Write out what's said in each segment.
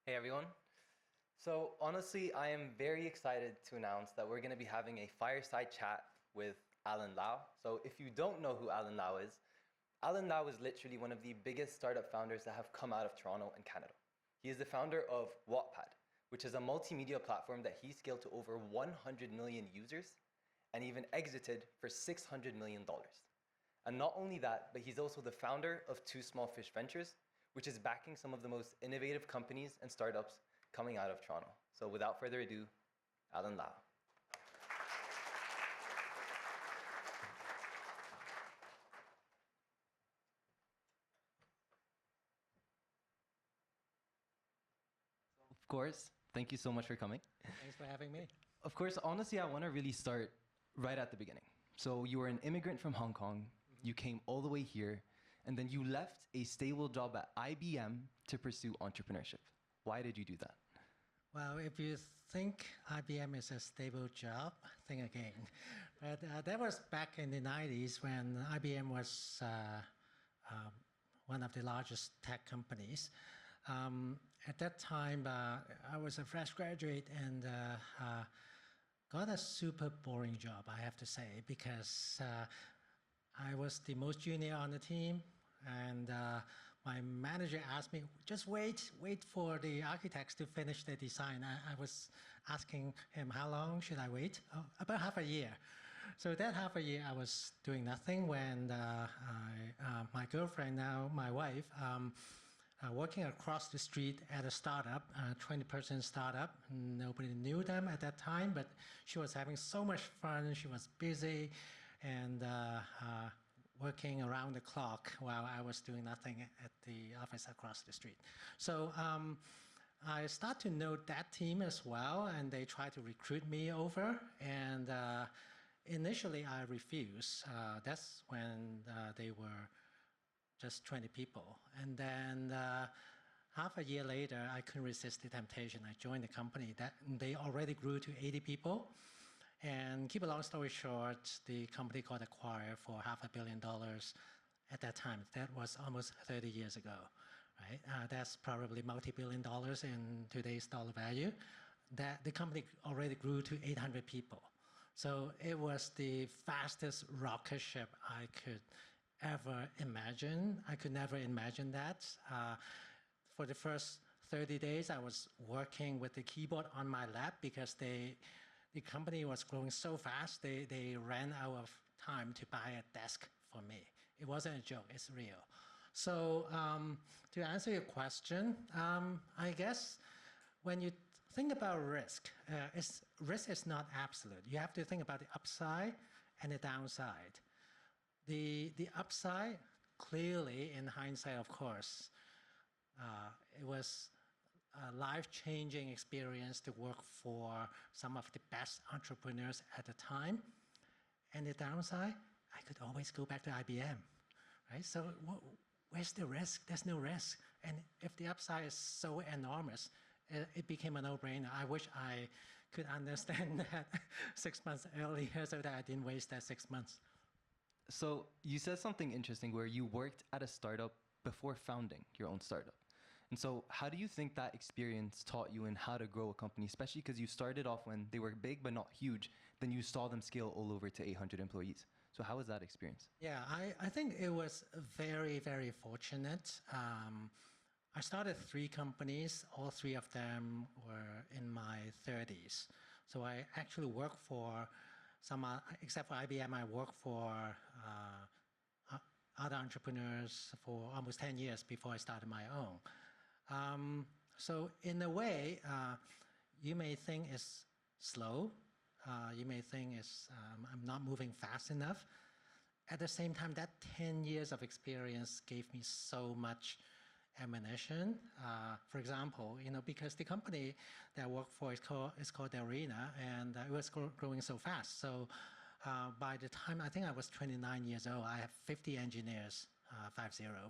Hey everyone. So honestly, I am very excited to announce that we're going to be having a fireside chat with Alan Lau. So if you don't know who Alan Lau is literally one of the biggest startup founders that have come out of Toronto and Canada. He is the founder of Wattpad, which is a multimedia platform that he scaled to over 100 million users and even exited for $600 million. And not only that, but he's also the founder of Two Small Fish Ventures, which is backing some of the most innovative companies and startups coming out of Toronto. So without further ado, Alan Lau. Of course, thank you so much for coming. Thanks for having me. Of course, honestly, I want to really start right at the beginning. So you were an immigrant from Hong Kong, you came all the way here, and then you left a stable job at IBM to pursue entrepreneurship. Why did you do that? Well, if you think IBM is a stable job, think again. But that was back in the 90s when IBM was one of the largest tech companies. At that time, I was a fresh graduate and got a super boring job, I have to say, because I was the most junior on the team, and my manager asked me, just wait for the architects to finish the design. I was asking him, how long should I wait? Oh, about half a year. So that half a year I was doing nothing when my girlfriend, now my wife, working across the street at a startup, a 20-person startup. Nobody knew them at that time, but she was having so much fun. She was busy and working around the clock while I was doing nothing at the office across the street. So I started to know that team as well, and they tried to recruit me over. And initially I refused. That's when they were just 20 people. And then half a year later, I couldn't resist the temptation. I joined the company. They already grew to 80 people. And keep a long story short, the company got acquired for $500 million at that time. That was almost 30 years ago, right? That's probably multi-billion dollars in today's dollar value. The company already grew to 800 people. So it was the fastest rocket ship I could ever imagine. I could never imagine that. For the first 30 days, I was working with the keyboard on my lap because the company was growing so fast, they ran out of time to buy a desk for me. It wasn't a joke, it's real. So to answer your question, I guess when you think about risk, risk is not absolute. You have to think about the upside and the downside. The upside, clearly, in hindsight, of course, it was a life-changing experience to work for some of the best entrepreneurs at the time. And the downside, I could always go back to IBM, right? So where's the risk? There's no risk. And if the upside is so enormous, it became a no-brainer. I wish I could understand that 6 months earlier so that I didn't waste that 6 months. So you said something interesting where you worked at a startup before founding your own startup. And so how do you think that experience taught you in how to grow a company, especially because you started off when they were big but not huge, then you saw them scale all over to 800 employees. So how was that experience? Yeah, I think it was very, very fortunate. I started 3 companies. All 3 of them were in my 30s. So I actually worked for some, except for IBM, I worked for other entrepreneurs for almost 10 years before I started my own. So in a way, you may think it's slow. You may think I'm not moving fast enough. At the same time, that 10 years of experience gave me so much ammunition. For example, because the company that I work for is called The Arena, and it was growing so fast. So by the time I think I was 29 years old, I have 50 engineers,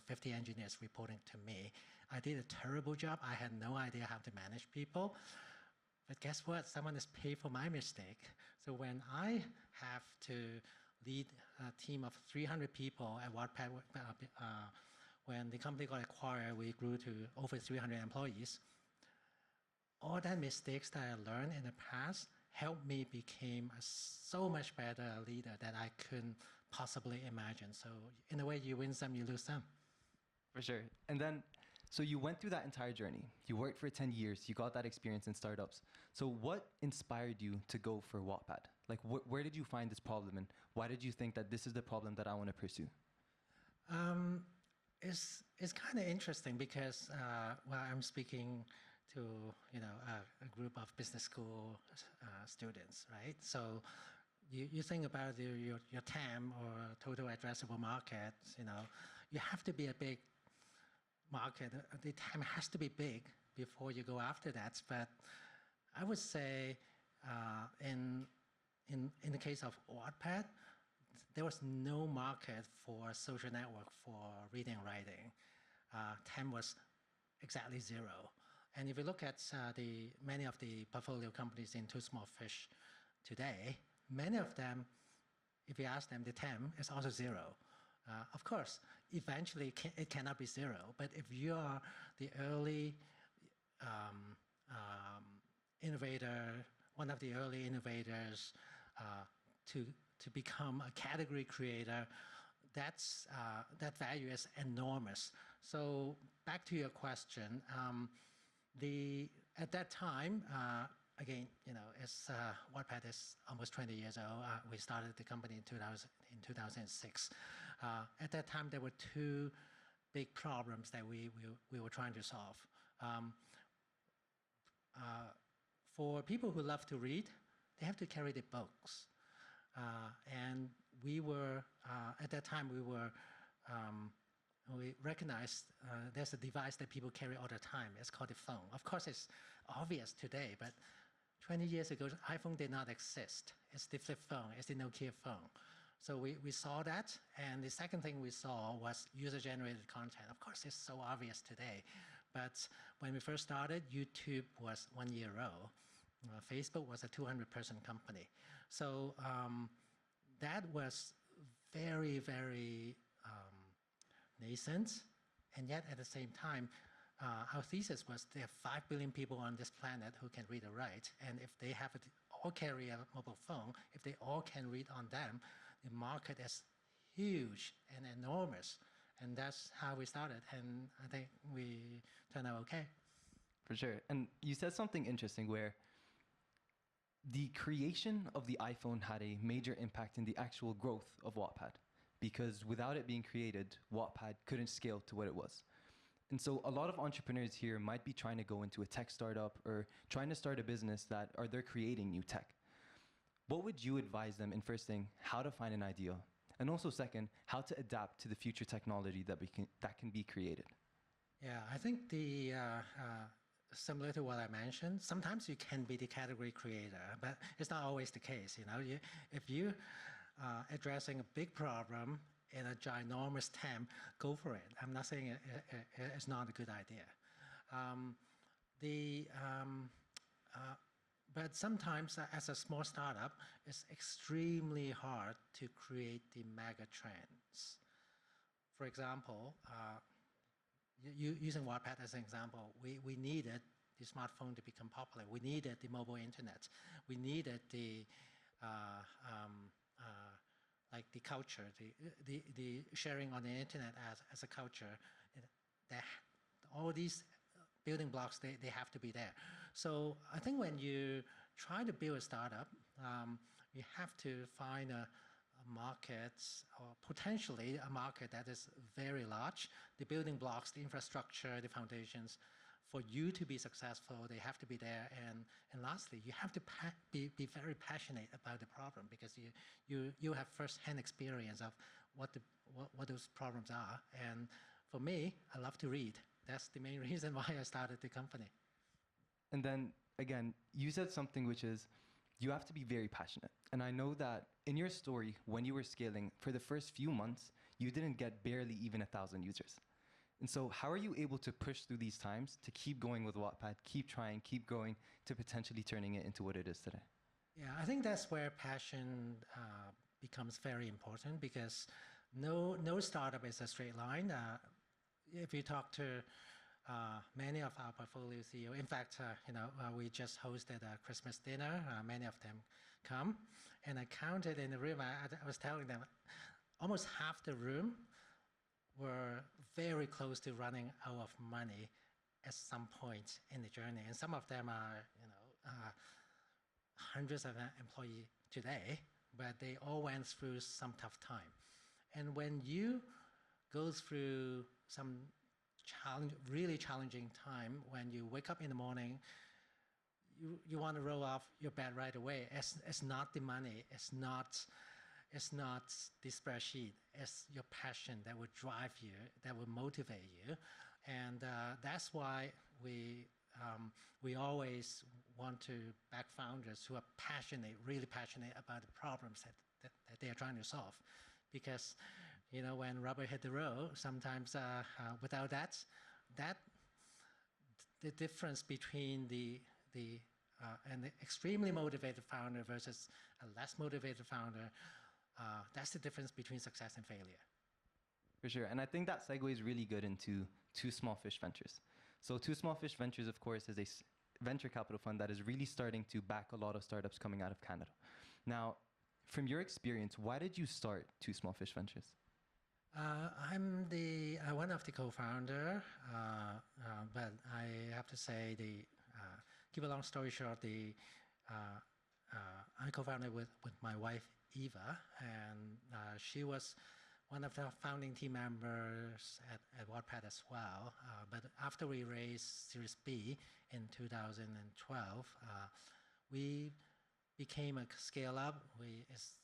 50 engineers reporting to me. I did a terrible job. I had no idea how to manage people. But guess what? Someone is paid for my mistake. So when I have to lead a team of 300 people at Wattpad, when the company got acquired, we grew to over 300 employees. all that mistakes that I learned in the past helped me become a so much better leader that I couldn't possibly imagine. So in a way, you win some, you lose some. For sure. And then, so you went through that entire journey. You worked for 10 years. You got that experience in startups. So what inspired you to go for Wattpad? Like, where did you find this problem, and why did you think that this is the problem that I want to pursue? Um, it's kind of interesting because well, I'm speaking to a group of business school students, right? So you think about your TAM or total addressable market. You have to be a big market. The TAM has to be big before you go after that. But I would say in the case of Wattpad, there was no market for social network for reading and writing. TAM was exactly zero. And if you look at many of the portfolio companies in Too Small Fish today, many of them, if you ask them, the TAM is also zero. Of course, eventually it cannot be zero, but if you are the early innovator, one of the early innovators to become a category creator, that value is enormous. So back to your question, at that time, again, as Wattpad is almost 20 years old. We started the company in 2006. At that time, there were two big problems that we were trying to solve. For people who love to read, they have to carry the books. And we were, at that time, we recognized there's a device that people carry all the time. It's called the phone. Of course, it's obvious today, but 20 years ago, iPhone did not exist. It's the flip phone. It's the Nokia phone. So we saw that. And the second thing we saw was user-generated content. Of course, it's so obvious today. But when we first started, YouTube was 1 year old. Facebook was a 200-person company. So that was very, very nascent. And yet, at the same time, our thesis was there are 5 billion people on this planet who can read and write. And if they all carry a mobile phone, if they all can read on them, the market is huge and enormous. And that's how we started. And I think we turned out okay. For sure. And you said something interesting where the creation of the iPhone had a major impact in the actual growth of Wattpad, because without it being created, Wattpad couldn't scale to what it was. And so a lot of entrepreneurs here might be trying to go into a tech startup or trying to start a business they're creating new tech. What would you advise them in first thing, how to find an idea? And also second, how to adapt to the future technology that can be created? Yeah, I think similar to what I mentioned, sometimes you can be the category creator, but it's not always the case. If you addressing a big problem in a ginormous TAM, go for it. I'm not saying it's not a good idea. But sometimes as a small startup, it's extremely hard to create the mega trends. For example, using Wattpad as an example, we needed the smartphone to become popular. We needed the mobile internet. We needed the like the culture, the sharing on the internet as a culture. All these building blocks, they have to be there. So I think when you try to build a startup, you have to find a market, or potentially a market that is very large. The building blocks, the infrastructure, the foundations, for you to be successful, they have to be there. And lastly, you have to be very passionate about the problem, because you have first-hand experience of what those problems are. And for me, I love to read. That's the main reason why I started the company. And then again, you said something which is, you have to be very passionate. And I know that in your story, when you were scaling, for the first few months, you didn't get barely even 1,000 users. And so how are you able to push through these times to keep going with Wattpad, keep trying, keep growing, to potentially turning it into what it is today? Yeah, I think that's where passion becomes very important, because no startup is a straight line. If you talk to many of our portfolio CEO, in fact, we just hosted a Christmas dinner. Many of them come, and I counted in the room. I was telling them, almost half the room were very close to running out of money at some point in the journey, and some of them are, hundreds of employees today, but they all went through some tough time. And when you go through some really challenging time, when you wake up in the morning, you want to roll off your bed right away. It's not the money, it's not the spreadsheet, it's your passion that will drive you, that will motivate you. And that's why we always want to back founders who are passionate, really passionate about the problems that they are trying to solve. Because, when rubber hit the road, sometimes without that, the difference between an extremely motivated founder versus a less motivated founder, that's the difference between success and failure. For sure. And I think that segues really good into Two Small Fish Ventures. So Two Small Fish Ventures, of course, is a venture capital fund that is really starting to back a lot of startups coming out of Canada. Now, from your experience, why did you start Two Small Fish Ventures? I'm one of the co-founder, but I have to say, keep a long story short, I co-founded with my wife, Eva, and she was one of the founding team members at Wattpad as well. But after we raised Series B in 2012, we became a scale-up. It's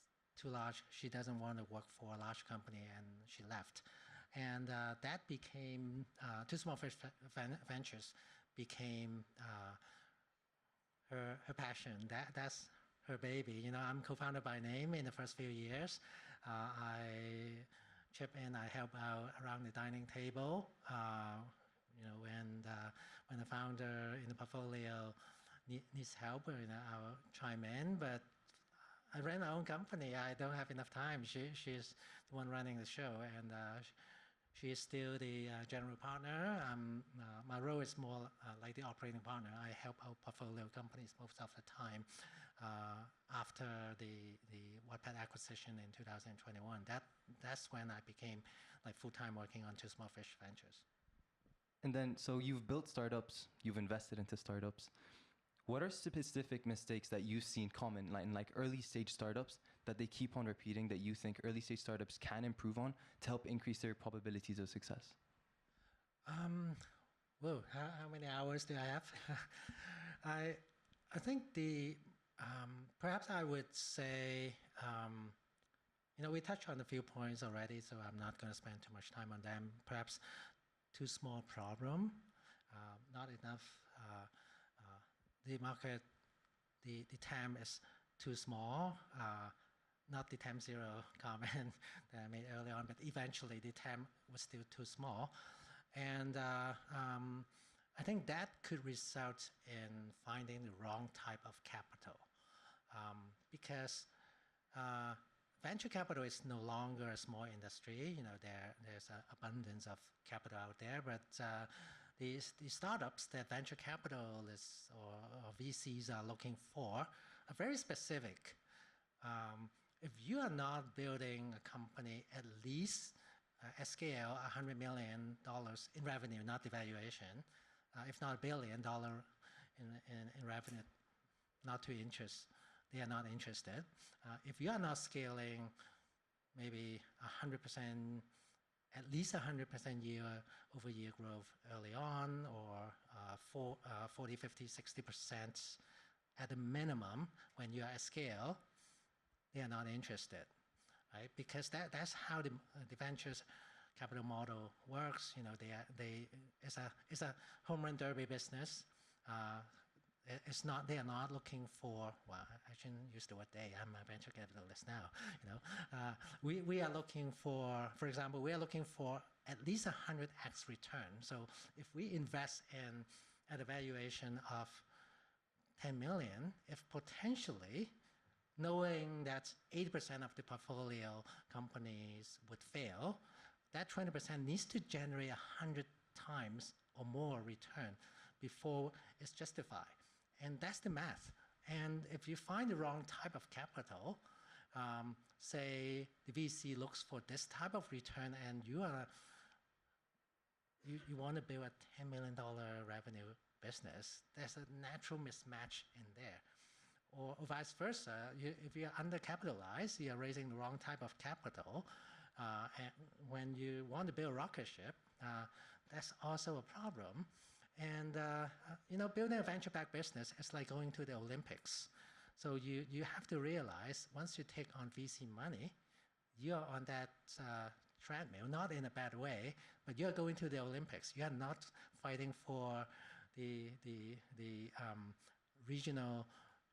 too large. She doesn't want to work for a large company, and she left. And that became, Two Small Fish Ventures became her passion. That's her baby. I'm co-founder by name in the first few years. I chip in, I help out around the dining table. When the founder in the portfolio needs help, I'll chime in. But I ran my own company. I don't have enough time. She's the one running the show, and she is still the general partner. My role is more like the operating partner. I help out portfolio companies most of the time. After the Wattpad acquisition in 2021, that's when I became like full-time working on Two Small Fish Ventures. And then, so you've built startups, you've invested into startups. What are specific mistakes that you've seen common in like early stage startups that they keep on repeating that you think early stage startups can improve on to help increase their probabilities of success? Whoa, how many hours do I have? I think perhaps I would say, we touched on a few points already, so I'm not going to spend too much time on them. Perhaps too small problem, not enough. The market, the TAM is too small. Not the TAM zero comment that I made earlier on, but eventually the TAM was still too small. And I think that could result in finding the wrong type of capital. Because venture capital is no longer a small industry. There's an abundance of capital out there, but the startups that venture capitalists or VCs are looking for are very specific. If you are not building a company at least at scale, $100 million in revenue, not the valuation, if not $1 billion in revenue, they are not interested. If you are not scaling maybe 100%, at least 100% year-over-year growth early on, or 40, 50, 60% at the minimum when you are at scale, they are not interested, right? Because that's how the ventures capital model works. It's a home run derby business. They are not looking for, well, I shouldn't use the word they, I'm a venture capitalist now, we are looking for example, we are looking for at least 100x return. So if we invest at a valuation of 10 million, if potentially, knowing that 80% of the portfolio companies would fail, that 20% needs to generate 100 times or more return before it's justified. And that's the math. And if you find the wrong type of capital, say the VC looks for this type of return and you want to build a $10 million revenue business, there's a natural mismatch in there. Or vice versa, if you're undercapitalized, you're raising the wrong type of capital, and when you want to build a rocket ship, that's also a problem. And building a venture-backed business is like going to the Olympics. So you have to realize once you take on VC money, you're on that treadmill, not in a bad way, but you're going to the Olympics. You are not fighting for the regional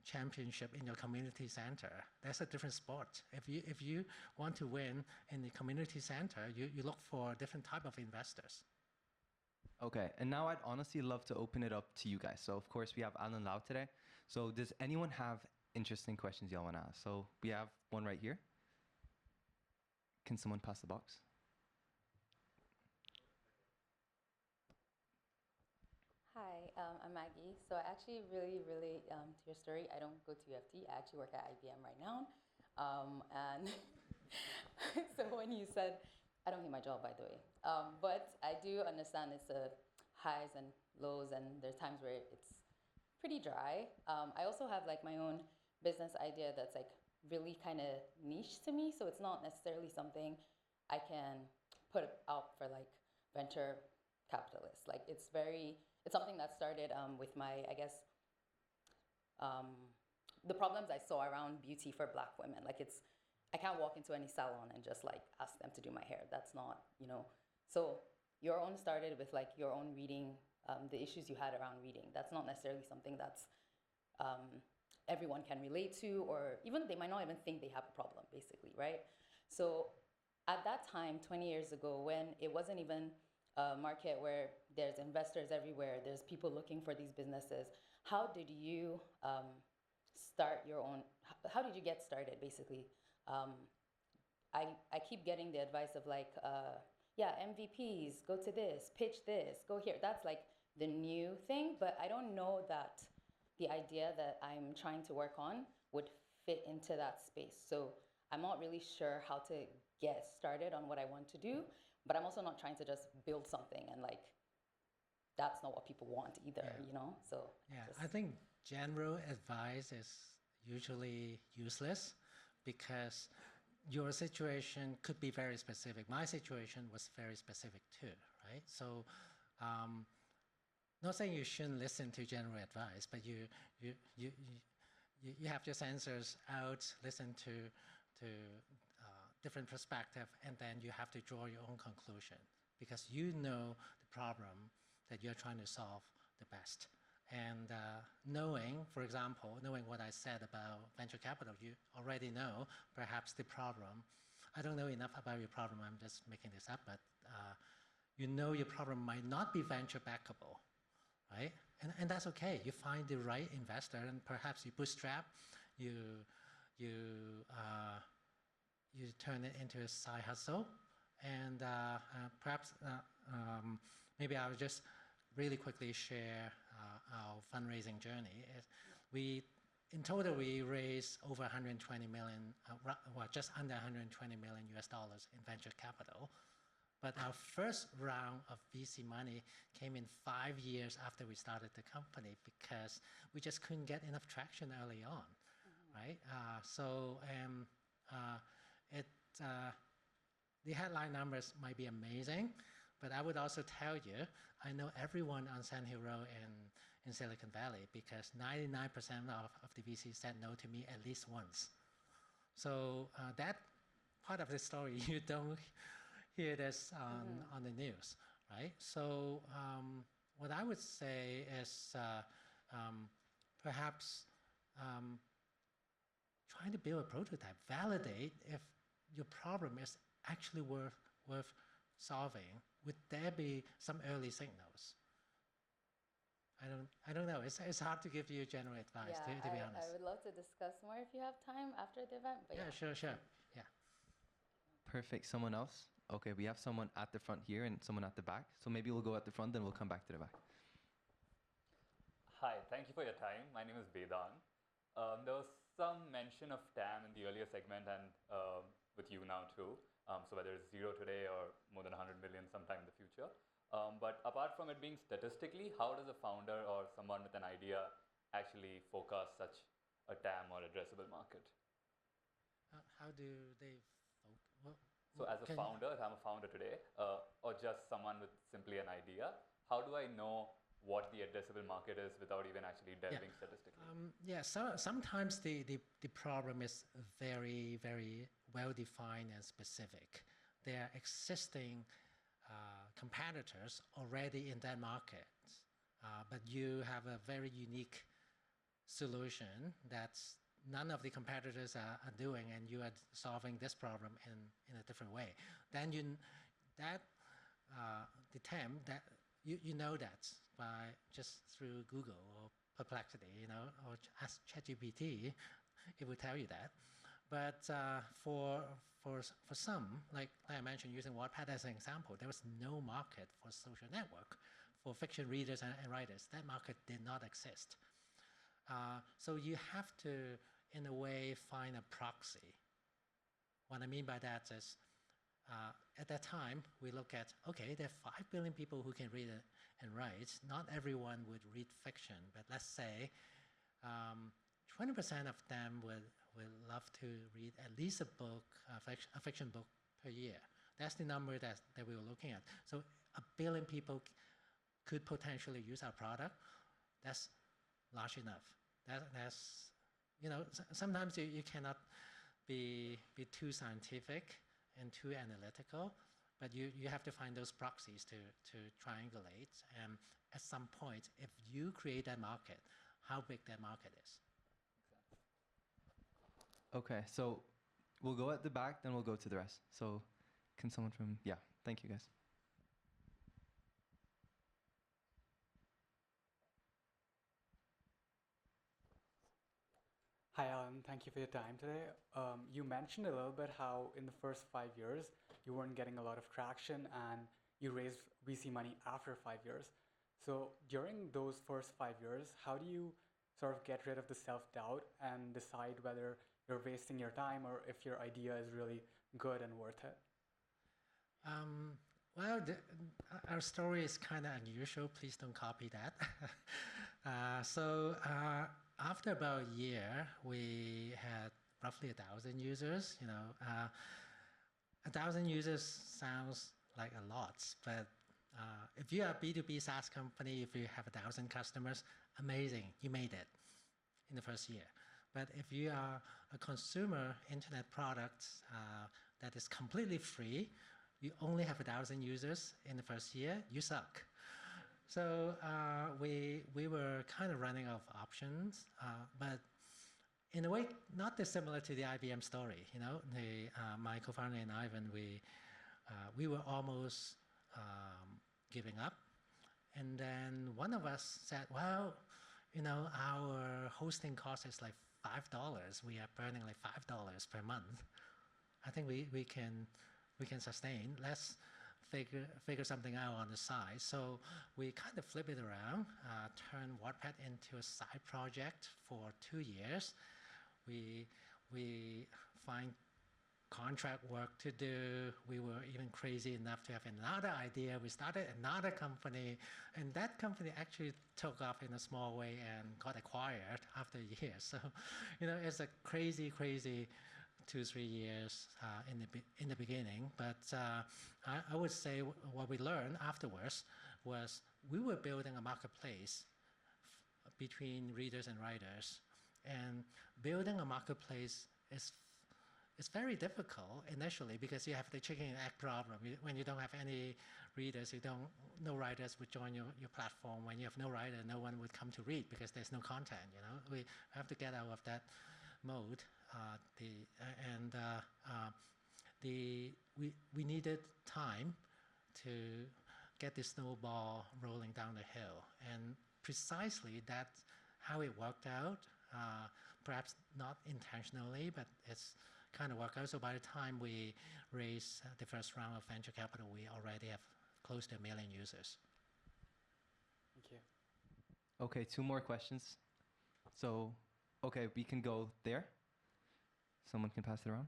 championship in your community center. That's a different sport. If you want to win in the community center, you look for a different type of investors. Okay, and now I'd honestly love to open it up to you guys. So of course we have Alan Lau today. So does anyone have interesting questions y'all want to ask? So we have one right here. Can someone pass the box? Hi, I'm Maggie. So I actually really relate to your story. I don't go to UFT. I actually work at IBM right now. And so when you said, I don't hate my job, by the way, but I do understand it's a highs and lows, and there's times where it's pretty dry. I also have like my own business idea that's like really kind of niche to me. So it's not necessarily something I can put out for like venture capitalists. Like it's something that started with my, I guess, the problems I saw around beauty for Black women. Like I can't walk into any salon and just like ask them to do my hair. That's not, So your own started with like your own reading, the issues you had around reading. That's not necessarily something that's everyone can relate to, or even they might not even think they have a problem, basically, right? So at that time, 20 years ago, when it wasn't even a market where there's investors everywhere, there's people looking for these businesses, how did you start your own, how did you get started, basically? I keep getting the advice of like, MVPs, go to this, pitch this, go here. That's like the new thing, but I don't know that the idea that I'm trying to work on would fit into that space. So I'm not really sure how to get started on what I want to do, but I'm also not trying to just build something and like, that's not what people want either, So yeah, I think general advice is usually useless because your situation could be very specific. My situation was very specific too, right? So, not saying you shouldn't listen to general advice, but you have your sensors out, listen to different perspective, and then you have to draw your own conclusion because you know the problem that you're trying to solve the best. And knowing, for example, knowing what I said about venture capital, you already know perhaps the problem. I don't know enough about your problem, I'm just making this up, but you know your problem might not be venture backable, right? And that's okay. You find the right investor and perhaps you bootstrap, you turn it into a side hustle, and perhaps maybe I'll just really quickly share our fundraising journey. In total, we raised over 120 million, just under 120 million US dollars in venture capital. But our first round of VC money came in 5 years after we started the company because we just couldn't get enough traction early on, right? The headline numbers might be amazing, but I would also tell you, I know everyone on Sand Hill Road in Silicon Valley because 99% of the VCs said no to me at least once. So that part of the story, you don't hear this on the news, right? So what I would say is perhaps trying to build a prototype, validate if your problem is actually worth solving. Would there be some early signals? I don't know. It's hard to give you general advice, to be honest. I would love to discuss more if you have time after the event. But yeah, sure. Yeah. Perfect. Someone else? Okay, we have someone at the front here and someone at the back. So maybe we'll go at the front, then we'll come back to the back. Hi, thank you for your time. My name is Bedan. There was some mention of TAM in the earlier segment and with you now too. So whether it's zero today or more than 100 million sometime in the future. But apart from it being statistically, how does a founder or someone with an idea actually forecast such a TAM or addressable market? How do they? So as a founder, if I'm a founder today, or just someone with simply an idea, how do I know what the addressable market is without even actually delving statistically? So sometimes the problem is very, very well defined and specific. There are existing competitors already in that market, but you have a very unique solution that none of the competitors are doing, and you are solving this problem in a different way. Then the TAM that you know that by just through Google or Perplexity, or ask ChatGPT, it will tell you that. But for some, like I mentioned, using Wattpad as an example, there was no market for social network for fiction readers and writers. That market did not exist. So you have to, in a way, find a proxy. What I mean by that is, at that time, we look at, okay, there are 5 billion people who can read and write. Not everyone would read fiction, but let's say 20% of them will love to read at least a book, a fiction book per year. That's the number that we were looking at. So 1 billion people could potentially use our product. That's large enough. That's, sometimes you cannot be too scientific and too analytical, but you have to find those proxies to triangulate. And at some point, if you create that market, how big that market is. Okay, so we'll go at the back, then we'll go to the rest. So can someone from, yeah, thank you guys. Hi, Alan. Thank you for your time today. You mentioned a little bit how in the first 5 years, you weren't getting a lot of traction and you raised VC money after 5 years. So during those first 5 years, how do you sort of get rid of the self-doubt and decide whether you're wasting your time or if your idea is really good and worth it? Well, our story is kind of unusual. Please don't copy that. After about a year, we had roughly 1,000 users. 1,000 users sounds like a lot, but if you are a B2B SaaS company, if you have 1,000 customers, amazing, you made it in the first year. But if you are a consumer internet product that is completely free, you only have 1,000 users in the first year, you suck. So we were kind of running out of options, but in a way, not dissimilar to the IBM story. My co-founder and Ivan, we were almost giving up, and then one of us said, "Well, our hosting cost is like $5. We are burning like $5 per month. I think we can sustain. Let's figure something out on the side." So we kind of flip it around, turn Wattpad into a side project for 2 years. We find contract work to do. We were even crazy enough to have another idea. We started another company, and that company actually took off in a small way and got acquired after a year. So, it's a crazy 2-3 years in the beginning. But I would say what we learned afterwards was we were building a marketplace between readers and writers, and building a marketplace is very difficult initially because you have the chicken and egg problem. When you don't have any readers, no writers would join your platform. When you have no writer, no one would come to read because there's no content. We have to get out of that mode. We needed time to get the snowball rolling down the hill, and precisely that's how it worked out. Perhaps not intentionally, but it's kind of worked out. So by the time we raise the first round of venture capital, we already have close to 1 million users. Thank you. Okay, 2 more questions. So, okay, we can go there. Someone can pass it around.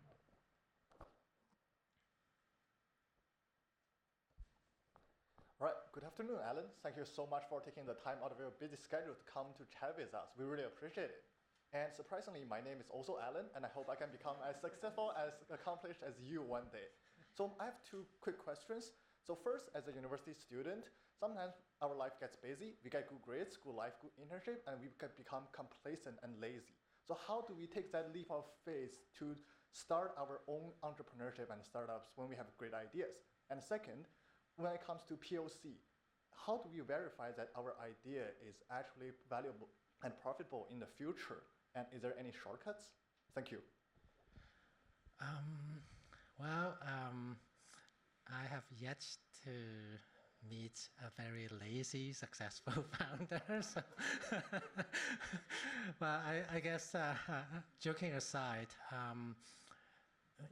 All right, good afternoon, Alan. Thank you so much for taking the time out of your busy schedule to come to chat with us. We really appreciate it. And surprisingly, my name is also Alan, and I hope I can become as successful, as accomplished as you one day. So I have 2 quick questions. So first, as a university student, sometimes our life gets busy. We get good grades, good life, good internship, and we can become complacent and lazy. So how do we take that leap of faith to start our own entrepreneurship and startups when we have great ideas? And second, when it comes to POC, how do we verify that our idea is actually valuable and profitable in the future? And is there any shortcuts? Thank you. Well, I have yet to meet a very lazy, successful founder. So well, I guess joking aside,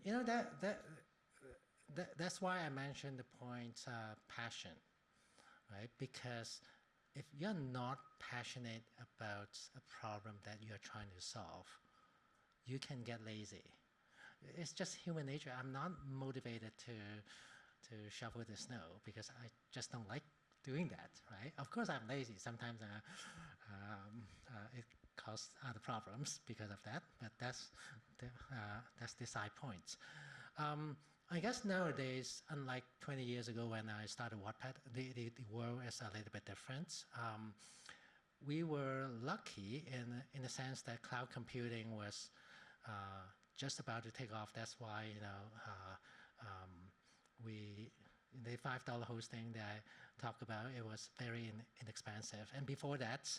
you know that's why I mentioned the point passion, right? Because if you're not passionate about a problem that you're trying to solve, you can get lazy. It's just human nature. I'm not motivated to shovel the snow because I just don't like doing that, right? Of course, I'm lazy. Sometimes it causes other problems because of that, but that's the side point. I guess nowadays, unlike 20 years ago when I started Wattpad, the world is a little bit different. We were lucky in the sense that cloud computing was just about to take off. That's why the $5 hosting that I talked about, it was very inexpensive. And before that,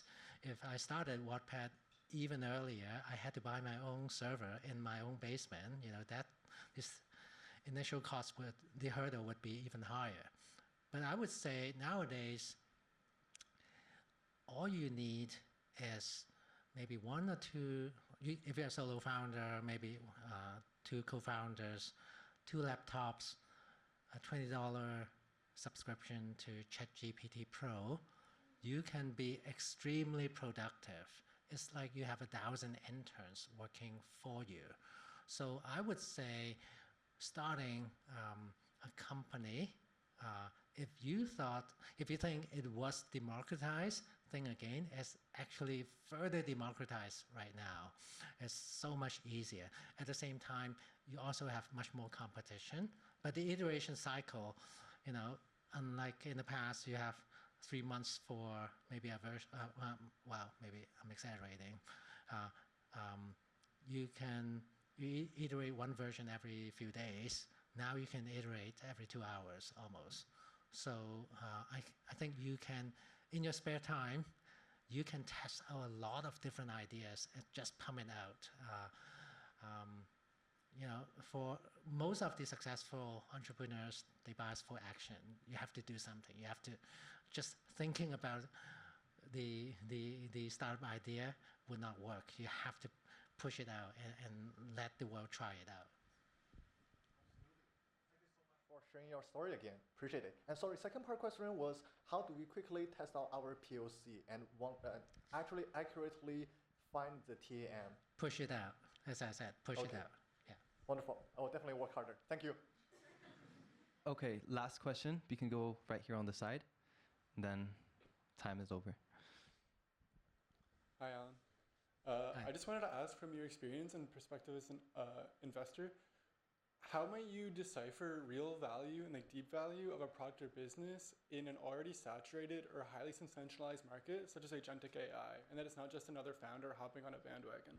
if I started Wattpad even earlier, I had to buy my own server in my own basement. That this initial cost the hurdle would be even higher. But I would say nowadays, all you need is maybe 1 or 2, if you're a solo founder, maybe 2 co-founders, 2 laptops, a $20 subscription to ChatGPT Pro, you can be extremely productive. It's like you have 1,000 interns working for you. So I would say starting a company, if you think it was democratized, think again, it's actually further democratized right now. It's so much easier. At the same time, you also have much more competition, but the iteration cycle, unlike in the past, you have 3 months for maybe a version, well, maybe I'm exaggerating. You iterate one version every few days. Now you can iterate every 2 hours almost. So I think you can, in your spare time, you can test out a lot of different ideas and just pump it out. For most of the successful entrepreneurs, they bias for action. You have to do something. You have to just thinking about the startup idea would not work. You have to push it out and let the world try it out. For sharing your story again. Appreciate it. And sorry, second part question was, how do we quickly test out our POC and actually accurately find the TAM? Push it out, as I said, push it out. Yeah. Wonderful. I will definitely work harder. Thank you. Okay, last question. We can go right here on the side. And then time is over. Hi, Alan. Hi. I just wanted to ask, from your experience and perspective as an investor, how might you decipher real value and deep value of a product or business in an already saturated or highly sensationalized market, such as agentic AI, and that it's not just another founder hopping on a bandwagon?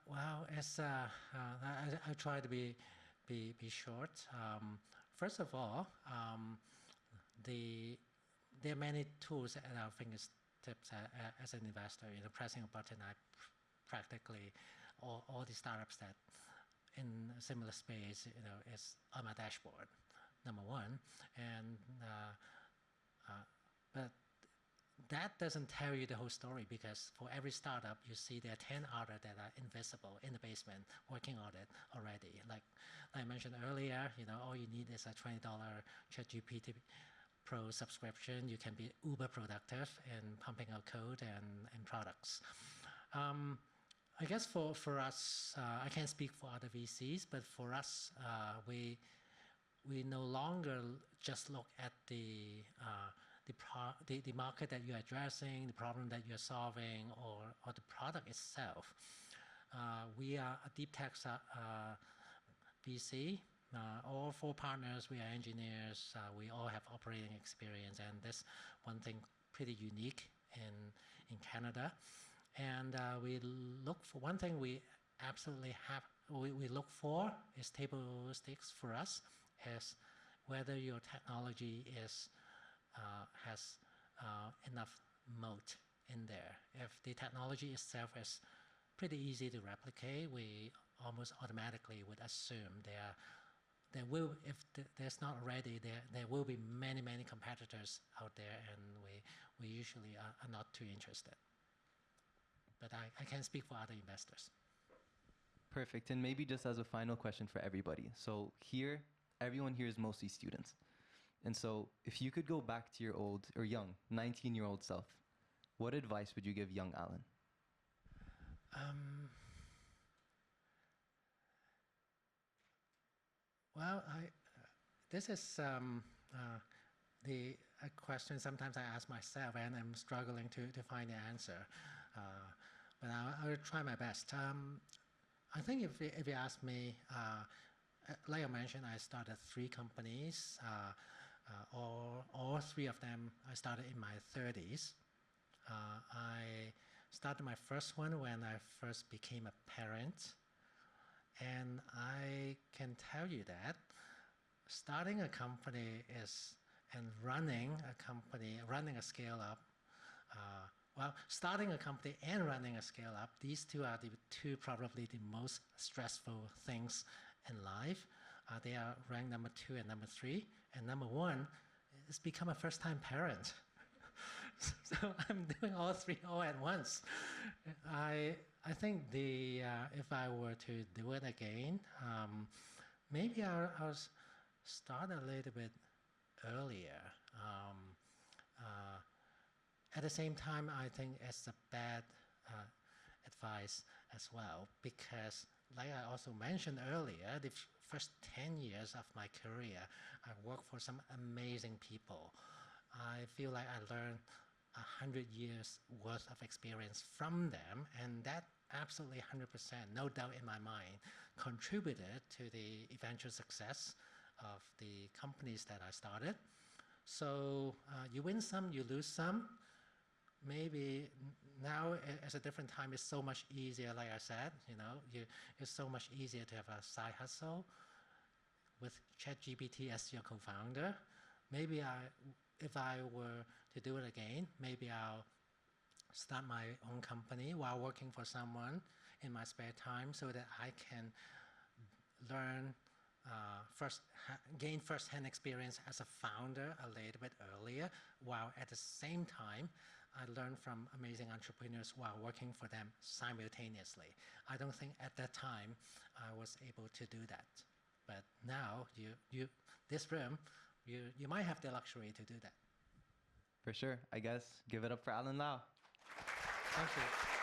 Well, I try to be short. First of all, there are many tools at our fingertips as an investor. Pressing a button, practically all the startups that in a similar space, is on my dashboard. Number one, and but that doesn't tell you the whole story, because for every startup, you see there are 10 others that are invisible in the basement working on it already. Like I mentioned earlier, all you need is a $20 ChatGPT Pro subscription. You can be uber productive in pumping out code and products. I guess for us, I can't speak for other VCs, but for us, we no longer just look at the market that you're addressing, the problem that you're solving, or the product itself. We are a deep tech VC. All 4 partners, we are engineers. We all have operating experience, and that's one thing pretty unique in Canada. And we look for one thing we absolutely have. We look for is table stakes for us, is whether your technology has enough moat in there. If the technology itself is pretty easy to replicate, we almost automatically would assume there will, if there's not already, there will be many competitors out there, and we usually are not too interested. But I can't speak for other investors. Perfect. And maybe just as a final question for everybody. So here, everyone here is mostly students. And so if you could go back to your old or young 19-year-old self, what advice would you give young Alan? Well, this is a question sometimes I ask myself, and I'm struggling to find the answer. But I'll try my best. I think if you ask me, like I mentioned, I started 3 companies. All 3 of them I started in my 30s. I started my first one when I first became a parent. And I can tell you that starting a company and running a scale up, starting a company and running a scale up, these 2 are the 2 probably the most stressful things in life. They are ranked number 2 and number 3. And number 1 is become a first-time parent. So I'm doing all 3 all at once. I think if I were to do it again, maybe I'll start a little bit earlier. At the same time, I think it's a bad advice as well, because like I also mentioned earlier, the first 10 years of my career, I worked for some amazing people. I feel like I learned 100 years worth of experience from them, and that absolutely 100%, no doubt in my mind, contributed to the eventual success of the companies that I started. So you win some, you lose some. Maybe now at a different time, it's so much easier, like I said, it's so much easier to have a side hustle with ChatGPT as your co-founder. Maybe if I were to do it again, maybe I'll start my own company while working for someone in my spare time, so that I can learn gain first-hand experience as a founder a little bit earlier, while at the same time I learn from amazing entrepreneurs while working for them simultaneously. I don't think at that time I was able to do that. But now, this room, you might have the luxury to do that. For sure. I guess give it up for Alan Lau. Thank you.